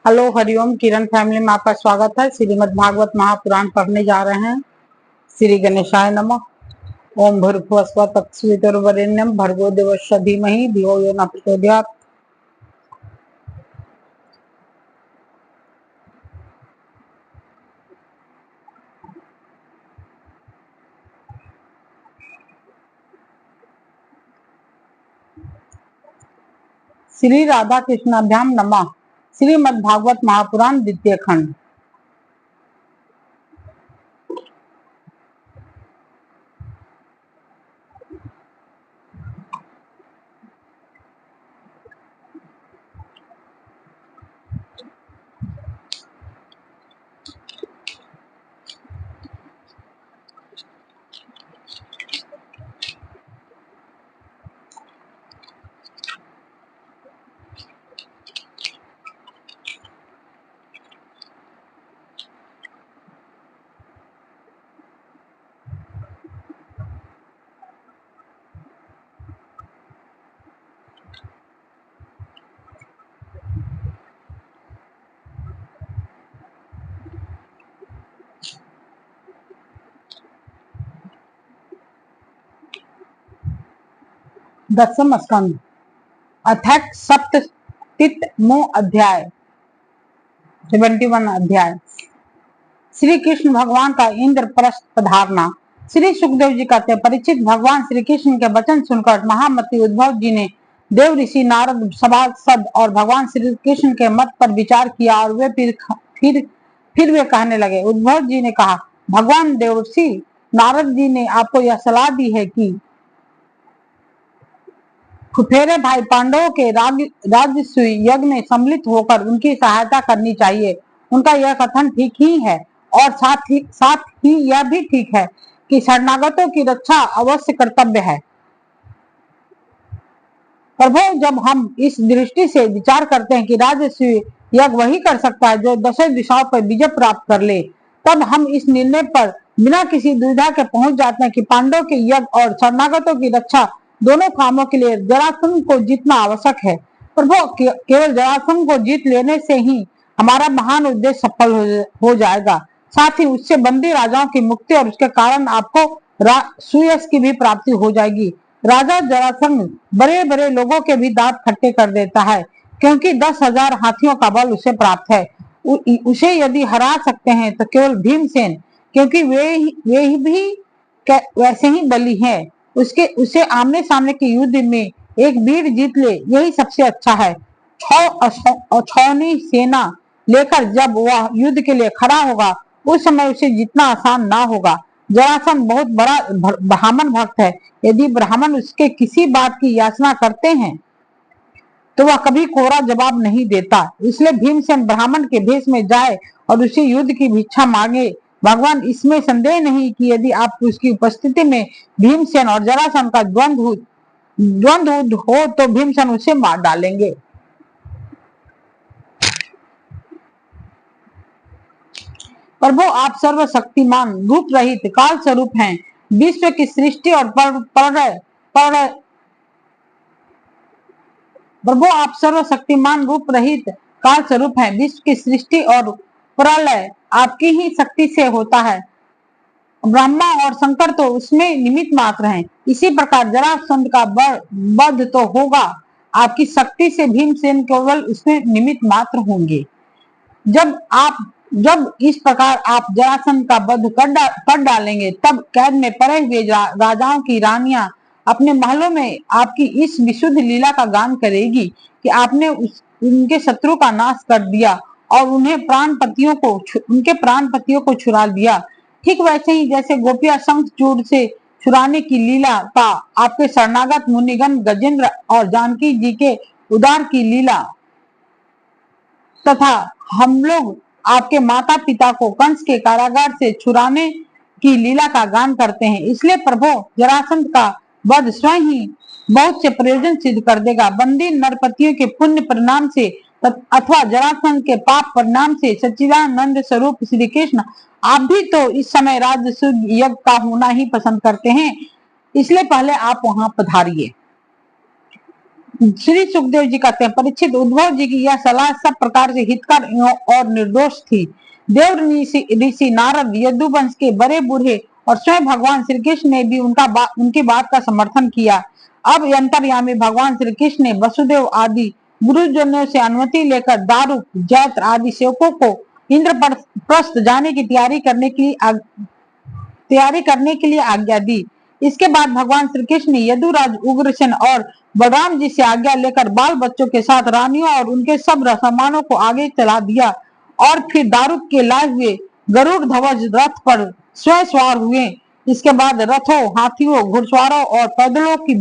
Hello Hariom. किरण family में आपका स्वागत है। श्रीमद् भागवत महापुराण पढ़ने जा रहे हैं। श्री गणेशाय नमः। ओम भूर्भुवः स्वः तत्सवितुर्वरेण्यं भर्गो देवस्य धीमहि धियो यो न प्रचोदयात्। श्री राधा कृष्णाभ्याम नमः। श्रीमद् भागवत महापुराण द्वितीय खंड। दसम स्कंद अथक सप्ततितमो अध्याय 71 अध्याय। श्री कृष्ण भगवान का इंद्रप्रस्थ पधारना। श्री सुखदेव जी कहते हैं, परीक्षित, भगवान श्री कृष्ण के वचन सुनकर महामती उद्धव जी ने देव ऋषि नारद सभासद और भगवान श्री कृष्ण के मत पर विचार किया और वे फिर वे कहने लगे। उद्धव जी ने कहा, भगवान देवर्षि नारद जी ने आपको यह सलाह दी है कि फुफेरे भाई पांडवों के राजसूय यज्ञ में सम्मिलित होकर उनकी सहायता करनी चाहिए। उनका यह कथन ठीक ही है और साथ ही यह भी ठीक है कि शरणागतों की रक्षा अवश्य कर्तव्य है। प्रभु, जब हम इस दृष्टि से विचार करते हैं कि राजसूय यज्ञ वही कर सकता है जो 10 दिशाओं पर विजय प्राप्त कर ले, तब हम इस निर्णय पर बिना किसी दुविधा के पहुंच जाते हैं कि पांडवों के यज्ञ और शरणागतों की रक्षा दोनों कामों के लिए जरासंध को जीतना आवश्यक है। प्रभु, केवल जरासंध को जीत लेने से ही हमारा महान उद्देश्य सफल हो जाएगा। साथ ही उससे बंदी राजाओं की मुक्ति और उसके कारण आपको सुयश की भी प्राप्ति हो जाएगी। राजा जरासंध बड़े बड़े लोगों के भी दांत खट्टे कर देता है, क्योंकि 10,000 हाथियों का बल उसे प्राप्त है। उसे यदि हरा सकते हैं तो केवल भीमसेन, क्योंकि वे भी वैसे ही बली हैं। उसे आमने सामने के युद्ध में एक वीर जीत ले, यही सबसे अच्छा है। छौनी सेना लेकर जब वह युद्ध के लिए खड़ा होगा, उस समय उसे जीतना आसान ना होगा। जरासंध बहुत बड़ा ब्राह्मण भक्त है। यदि ब्राह्मण उसके किसी बात की याचना करते हैं तो वह कभी कोरा जवाब नहीं देता। इसलिए भीमसेन ब्राह्मण के भेष में जाए और उसे युद्ध की भिक्षा मांगे। भगवान, इसमें संदेह नहीं कि यदि आप उसकी उपस्थिति में भीमसेन और जरासंध का द्वंद्व हो तो भीमसेन उसे मार डालेंगे। प्रभु, आप सर्वशक्तिमान, रूप रहित, काल स्वरूप हैं। विश्व की सृष्टि और प्रभु, आप सर्वशक्तिमान, रूप रहित, काल स्वरूप हैं। विश्व की सृष्टि और प्रलय आपकी ही शक्ति से होता है। ब्रह्मा और शंकर तो उसमें निमित्त मात्र हैं। इसी प्रकार जरासंध का वध तो होगा आपकी शक्ति से, भीमसेन केवल उसमें निमित्त मात्र होंगे। जब इस प्रकार आप जरासंध का वध कर डालेंगे, तब कैद में पड़े हुए राजाओं की रानियां अपने महलों में आपकी इस विशुद्ध लीला का गान करेगी कि आपने उनके शत्रु का नाश कर दिया और उनके प्राण पतियों को छुड़ा दिया। ठीक वैसे ही जैसे गोपियां शंख चूड़ से छुड़ाने की लीला का आपके शरणागत मुनिगण गजेंद्र और जानकी जी के उद्धार की लीला तथा हम लोग आपके माता पिता को कंस के कारागार से छुड़ाने की लीला का गान करते हैं। इसलिए प्रभु, जरासंध का वध स्वयं ही बहुत से प्रयोजन सिद्ध कर देगा। बंदी नरपतियों के पुण्य परिणाम से अथवा जरासंध के पाप परिणाम से सच्चिदानंद स्वरूप श्री कृष्ण आप भी तो इस समय राजसूय यज्ञ का होना ही पसंद करते हैं। इसलिए पहले आप वहां पधारिए। श्री सुखदेव जी कहते हैं, परीक्षित, उद्धव जी की यह सलाह सब प्रकार से हितकर और निर्दोष थी। देव ऋषि नारद, यदुवंश के बड़े बूढ़े और स्वयं भगवान श्री कृष्ण ने भी उनकी बात का समर्थन किया। अब अंतर्यामी भगवान श्री कृष्ण ने वसुदेव आदि गुरुजनों से अनुमति लेकर दारुक, जैत्र आदि सेवकों को इंद्रप्रस्थ जाने की तैयारी करने के लिए आज्ञा दी। इसके बाद भगवान श्री कृष्ण ने यदुराज, उग्रसेन और बलराम जी से आज्ञा लेकर बाल बच्चों के साथ रानियों और उनके सब सामानों को आगे चला दिया और फिर दारुक के लाए हुए गरुड़ ध्वज रथ पर स्वयं सवार हुए। इसके बाद रथों, हाथियों, घुड़सवारों और पैदलों की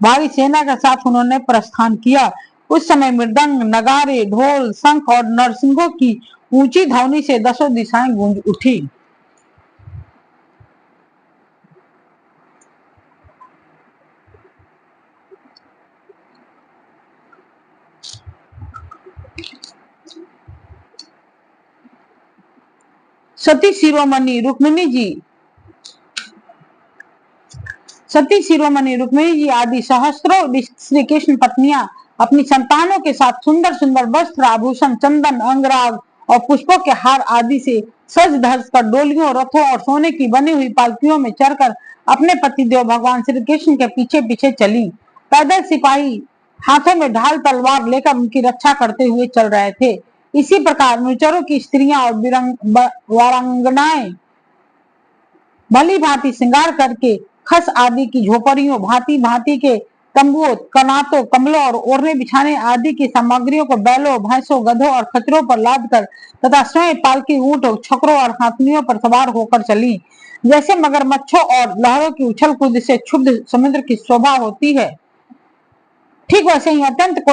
भारी सेना के साथ उन्होंने प्रस्थान किया। उस समय मृदंग, नगारे, ढोल, शंख और नरसिंहों की ऊंची ध्वनि से दसों दिशाएं गूंज उठी। सती शिरोमणि रुक्मिणी जी आदि सहस्त्रों श्री कृष्ण पत्नियां अपनी संतानों के साथ सुंदर सुंदर वस्त्र, आभूषण, चंदन, अंगराग और पुष्पों के हार आदि से सज धज कर डोलियों, रथों और सोने की बनी हुई पालकियों में चढ़कर अपने पतिदेव भगवान श्री कृष्ण के पीछे पीछे चली। पैदल सिपाही हाथों में ढाल तलवार लेकर उनकी रक्षा करते हुए चल रहे थे। इसी प्रकार अनुचरों की स्त्रियां और वारांगनाएं भली भांति श्रृंगार करके खस आदि की झोपड़ियों, भांति भांति के तंबुओं, कनातों, कमलों और ओढ़ने बिछाने आदि की सामग्रियों को बैलों, भैंसों, गधों और खच्चरों पर लाद कर तथा स्वयं पालकी, ऊंट, छकरों और हाथियों पर सवार होकर चली। जैसे मगरमच्छों और लहरों की उछल कूद से क्षुब्ध समुद्र की शोभा होती है, ठीक वैसे ही अत्यंत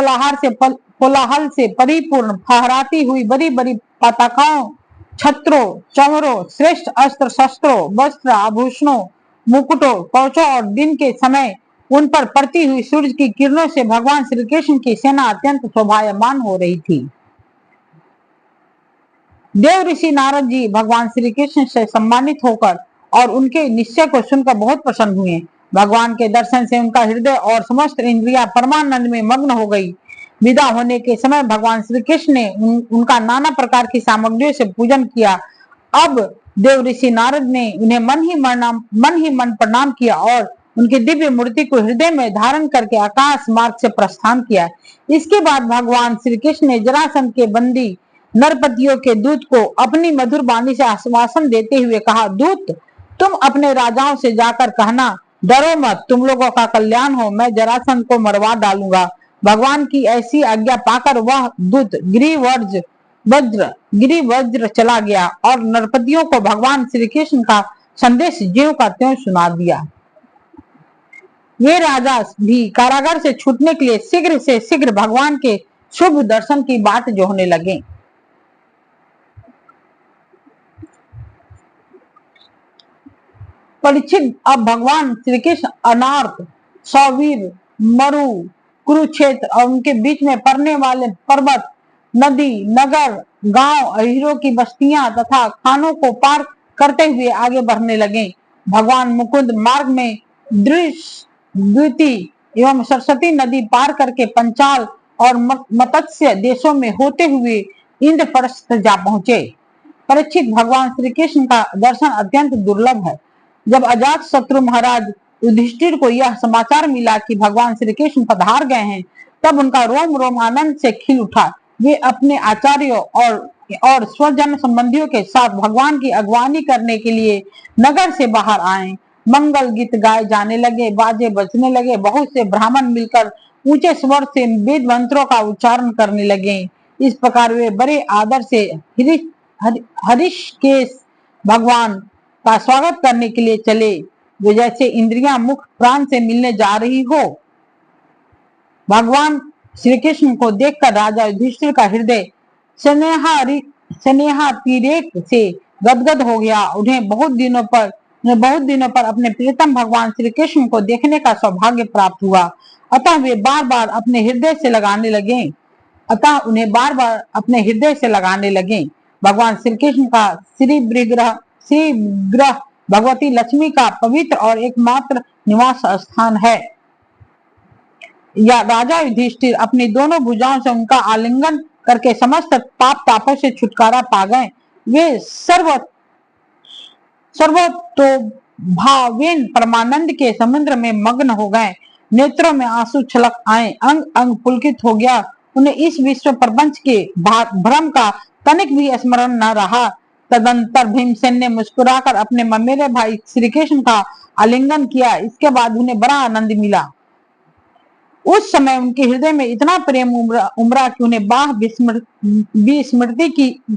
कोलाहल से परिपूर्ण फहराती हुई बड़ी बड़ी पताकाओं, छत्रों, चमरों, श्रेष्ठ अस्त्र शस्त्रों, वस्त्र, आभूषणों, मुकुटों, कवचों और दिन के समय उन पर पड़ती हुई सूरज की किरणों से भगवान श्री कृष्ण की सेना अत्यंत शोभायमान हो रही थी। देव ऋषि नारद जी भगवान श्री कृष्ण से सम्मानित होकर और उनके निश्चय को सुनकर बहुत प्रसन्न हुए। भगवान के दर्शन से उनका हृदय और समस्त इंद्रियां परमानंद में मग्न हो गई। विदा होने के समय भगवान श्री कृष्ण ने उनका नाना प्रकार की सामग्रियों से पूजन किया। अब देव ऋषि नारद ने उन्हें मन ही मन प्रणाम किया और उनकी दिव्य मूर्ति को हृदय में धारण करके आकाश मार्ग से प्रस्थान किया। इसके बाद भगवान श्री कृष्ण ने जरासंध के बंदी नरपतियों के दूत को अपनी मधुर वाणी से आश्वासन देते हुए कहा, दूत, तुम अपने राजाओं से जाकर कहना, डरो मत, तुम लोगों का कल्याण हो, मैं जरासंध को मरवा डालूंगा। भगवान की ऐसी आज्ञा पाकर वह दूत गिरिवज्र चला गया और नरपतियों को भगवान श्री कृष्ण का संदेश ज्यों का त्यों सुना दिया। वे राजा भी कारागार से छूटने के लिए शीघ्र से शीघ्र भगवान के शुभ दर्शन की बाट जोहने लगे। परीक्षित, अब भगवान श्री कृष्ण अनार्त, सौवीर, मरु, कुरुक्षेत्र और उनके बीच में पड़ने वाले पर्वत, नदी, नगर, गांव, अहीरों की बस्तियां तथा खानों को पार करते हुए आगे बढ़ने लगे। भगवान मुकुंद मार्ग में द्विती एवं सरस्वती नदी पार करके पंचाल और मत्स्य देशों में होते हुए इंद्रप्रस्थ जा पहुंचे। परीक्षित, भगवान श्री कृष्ण का दर्शन अत्यंत दुर्लभ है। जब अजात शत्रु महाराज युधिष्ठिर को यह समाचार मिला कि भगवान श्री कृष्ण पधार गए हैं, तब उनका रोम रोम आनंद से खिल उठा। वे अपने आचार्यों और स्वजन संबंधियों के साथ भगवान की अगवानी करने के लिए नगर से बाहर आए। मंगल गीत गाए जाने लगे, बाजे बजने लगे, बहुत से ब्राह्मण मिलकर ऊंचे स्वर से वेद मंत्रों का उच्चारण करने लगे। इस प्रकार वे बड़े आदर से हरिषकेश भगवान का स्वागत करने के लिए चले, जो जैसे इंद्रियां मुख प्राण से मिलने जा रही हो। भगवान श्री कृष्ण को देखकर राजा युधिष्ठिर का हृदय स्नेहातिरेक से गदगद हो गया। उन्हें बहुत दिनों पर अपने प्रियतम भगवान श्री कृष्ण को देखने का सौभाग्य प्राप्त हुआ। अतः उन्हें बार बार अपने हृदय से लगाने लगे। भगवान श्री कृष्ण का श्री ग्रह भगवती लक्ष्मी का पवित्र और एकमात्र निवास स्थान है। या राजा युधिष्ठिर अपनी दोनों भुजाओं से उनका आलिंगन करके समस्त पाप तापों से छुटकारा पा गए। वे सर्वतोभावेन परमानंद के समुद्र में मग्न हो गए। नेत्रों में आंसू छलक आए, अंग अंग पुलकित हो गया। उन्हें इस विश्व प्रपंच के भ्रम का तनिक भी स्मरण न रहा। तदंतर भीमसेन ने मुस्कुराकर अपने ममेरे भाई श्री कृष्ण का आलिंगन किया। इसके बाद उन्हें बड़ा आनंद मिला। उस समय उनके हृदय में इतना प्रेम उमड़ा कि उन्हें बाह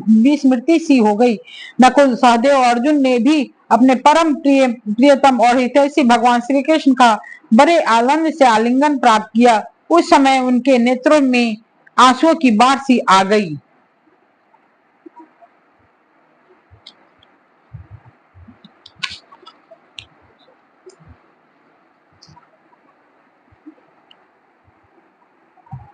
विस्मृति सी हो गई। नकुल, सहदेव और अर्जुन ने भी अपने परम प्रियतम और हितैषी भगवान श्री कृष्ण का बड़े आनंद से आलिंगन प्राप्त किया। उस समय उनके नेत्रों में आंसुओं की बाढ़ सी आ गई।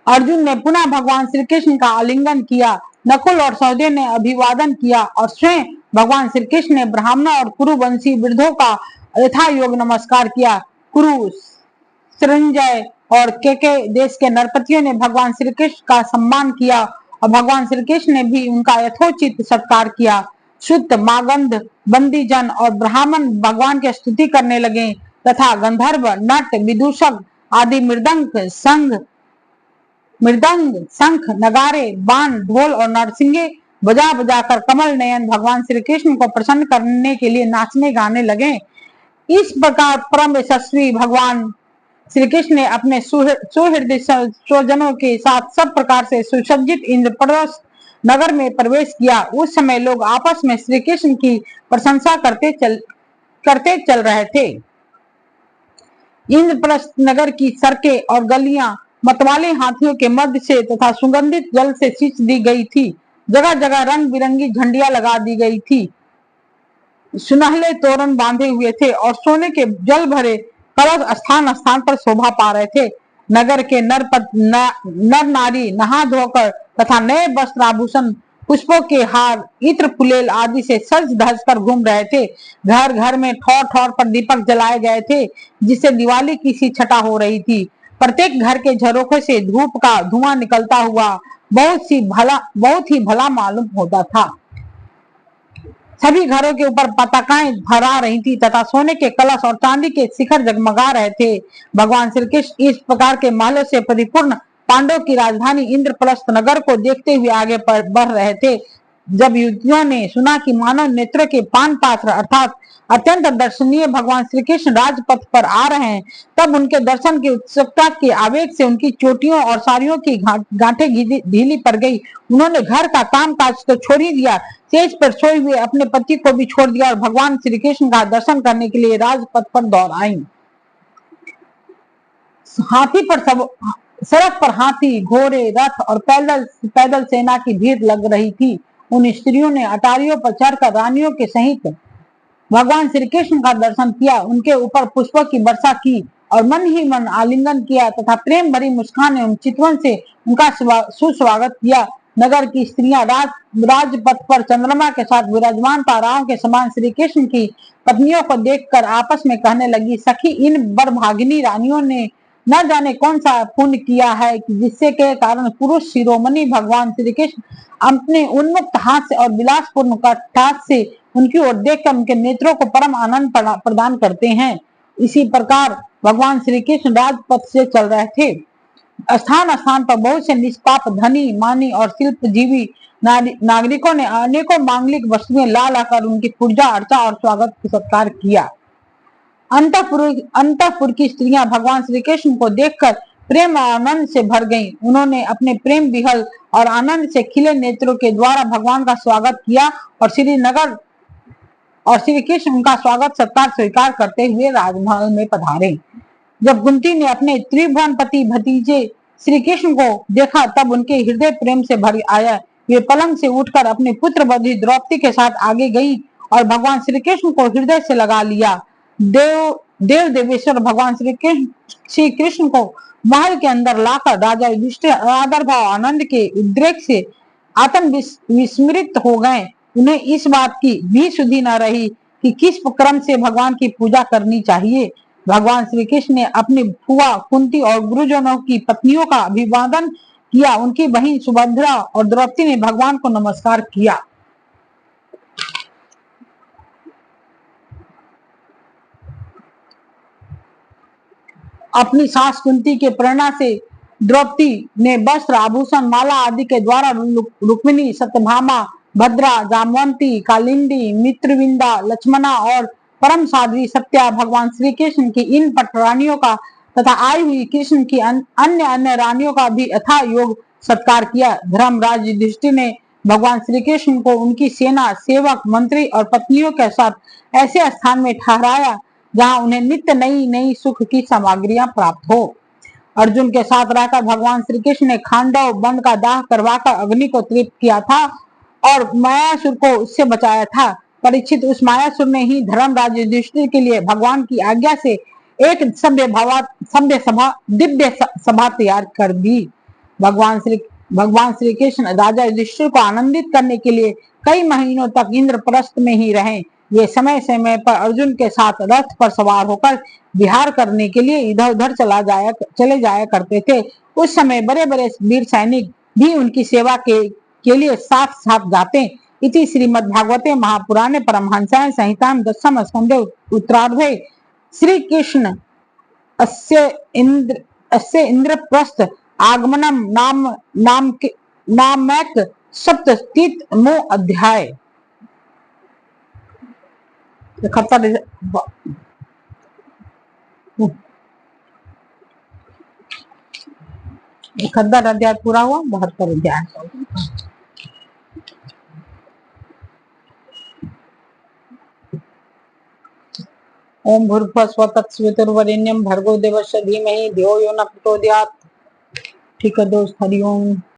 अर्जुन ने पुनः भगवान श्री कृष्ण का आलिंगन किया। नकुल और सहदेव ने अभिवादन किया और स्वयं भगवान श्री कृष्ण ने ब्राह्मण और कुरुवंशी वृद्धों का यथा योग नमस्कार किया। कुरु, संजय और के देश के नरपतियों ने भगवान श्री कृष्ण का सम्मान किया और भगवान श्री कृष्ण ने भी उनका यथोचित सत्कार किया। शुद्ध, मागंध, बंदी जन और ब्राह्मण भगवान की स्तुति करने लगे तथा गंधर्व, नट, विदूषक आदि मृदंग, शंख, नगारे, बाण, ढोल और नरसिंगे बजा बजा कर कमल नयन भगवान श्री कृष्ण को प्रसन्न करने के लिए नाचने गाने लगे। इस प्रकार परम यशस्वी भगवान श्री कृष्ण ने अपने सुहृदय स्वजनों के साथ सब प्रकार से सुसज्जित इंद्रप्रस्थ नगर में प्रवेश किया। उस समय लोग आपस में श्री कृष्ण की प्रशंसा करते चल रहे थे। इंद्रप्रस्थ नगर की सड़कें और गलियां मतवाले हाथियों के मध्य से तथा सुगंधित जल से सींच दी गई थी। जगह जगह रंग बिरंगी झंडियां लगा दी गई थी। सुनहले तोरण बांधे हुए थे और सोने के जल भरे कलश स्थान स्थान पर शोभा पा रहे थे। नगर के नर नारी नहा धोकर तथा नए वस्त्र आभूषण, पुष्पों के हार, इत्र फुलेल आदि से सज धज कर घूम रहे थे। घर घर में ठौर ठौर पर दीपक जलाए गए थे, जिससे दिवाली की सी छटा हो रही थी। प्रत्येक घर के झरोखे से धूप का धुआं निकलता हुआ बहुत ही भला मालूम होता था। सभी घरों के ऊपर पताकाएं फहरा रही थी तथा सोने के कलश और चांदी के शिखर जगमगा रहे थे। भगवान श्री कृष्ण इस प्रकार के महलों से परिपूर्ण पांडव की राजधानी इंद्रप्रस्थ नगर को देखते हुए आगे बढ़ रहे थे। जब युवतियों ने सुना कि मानव नेत्र के पान पात्र अर्थात अत्यंत दर्शनीय भगवान श्री कृष्ण राजपथ पर आ रहे हैं, तब उनके दर्शन की उत्सुकता के आवेग से उनकी चोटियों और साड़ियों की गांठें ढीली पड़ गई। उन्होंने घर का काम काज तो छोड़ ही दिया, सेज पर सोए हुए अपने पति को भी छोड़ दिया और भगवान श्री कृष्ण का दर्शन करने के लिए राजपथ पर दौड़ आई। सड़क पर हाथी, घोड़े, रथ और पैदल सेना की भीड़ लग रही थी। उन स्त्रियों ने अटारियों पर चढ़कर रानियों के सहित भगवान श्री कृष्ण का दर्शन किया, उनके ऊपर पुष्पों की वर्षा की और मन ही मन आलिंगन किया तथा प्रेम भरी मुस्कान एवं चितवन से उनका सुस्वागत किया। नगर की स्त्रियां राजपथ पर चंद्रमा के साथ विराजमान ताराओं के समान श्री कृष्ण की पत्नियों को देखकर आपस में कहने लगी, सखी, इन बड़भागिनी रानियों ने न जाने कौन सा पुण्य किया है कि जिससे के कारण पुरुष शिरोमणि भगवान श्री कृष्ण अपने उन्मुक्त हाथ से और विलासपूर्ण कटाक्ष से उनकी ओर देखकर उनके नेत्रों को परम आनंद प्रदान करते हैं। इसी प्रकार भगवान श्री कृष्ण राजपथ से चल रहे थे। स्थान स्थान पर बहुत से निष्पाप धनी, मानी और शिल्पजीवी नागरिकों ने अनेकों मांगलिक वस्तुएं ला लाकर उनकी पूजा अर्चा और स्वागत सत्कार किया। अंतःपुर की स्त्रियां भगवान श्री कृष्ण को देखकर प्रेम और आनंद से भर गईं। उन्होंने अपने प्रेम विहल और आनंद से खिले नेत्रों के द्वारा भगवान का स्वागत किया और श्री कृष्ण उनका स्वागत सत्कार स्वीकार करते हुए राजमहल में पधारे। जब कुंती ने अपने त्रिभुवनपति भतीजे श्री कृष्ण को देखा, तब उनके हृदय प्रेम से भर आया। वे पलंग से उठकर अपने पुत्र वधू द्रौपदी के साथ आगे गई और भगवान श्री कृष्ण को हृदय से लगा लिया। देवेश्वर भगवान श्री कृष्ण को महल के अंदर लाकर राजा युधिष्ठिर आदर भाव आनंद के उद्रेक से आत्म विस्मृत हो गए। उन्हें इस बात की भी सुधि न रही कि किस क्रम से भगवान की पूजा करनी चाहिए। भगवान श्री कृष्ण ने अपनी फुआ कुंती और गुरुजनों की पत्नियों का अभिवादन किया। उनकी बहन सुभद्रा और द्रौपदी ने भगवान को नमस्कार किया। अपनी सास कुंती के प्रेरणा से द्रौपदी ने वस्त्र, आभूषण, माला आदि के द्वारा रुक्मिणी, सत्यभामा, भद्रा, जामवंती, कालिंदी, मित्रविंदा, लक्ष्मणा और परम साध्वी सत्या भगवान श्री कृष्ण की इन पटरानियों का तथा आई हुई कृष्ण की अन्य रानियों का भी यथा योग सत्कार किया। धर्मराज युधिष्ठिर ने भगवान श्री कृष्ण को उनकी सेना, सेवक, मंत्री और पत्नियों के साथ ऐसे स्थान में ठहराया जहां उन्हें नित्य नई नई सुख की सामग्रियां प्राप्त हो। अर्जुन के साथ रहकर भगवान श्री कृष्ण ने खांडव वन का दाह करवाकर अग्नि को तृप्त किया था और मायासुर को उससे बचाया था। परीक्षित, उस मायासुर ने ही धर्मराज युधिष्ठिर के लिए भगवान की आज्ञा से एक दिव्य सभा तैयार कर दी। भगवान श्री कृष्ण राजा युधिष्ठिर को आनंदित करने के लिए कई महीनों तक इंद्रप्रस्थ में ही रहे। वे समय समय पर अर्जुन के साथ रथ पर सवार होकर विहार करने के लिए इधर उधर चले जाया करते थे। उस समय बड़े बड़े वीर सैनिक भी उनकी सेवा के लिए साथ साथ जाते। इति श्रीमद्भागवते महापुराणे परमहंसाय संहितायां दशम स्कंधे उत्तरार्धे श्री कृष्ण अस्य इंद्रप्रस्थ आगमनम नामक सप्ततितमो अध्याय। 71 अध्याय पूरा हुआ। 72 अध्याय। ओम भूर्भुवस्सुः तत्सवितुर्वरेण्यं भर्गो देवस्य धीमहि धियो यो न प्रचोदयात्। ठीक है दोस्त, हरिओम।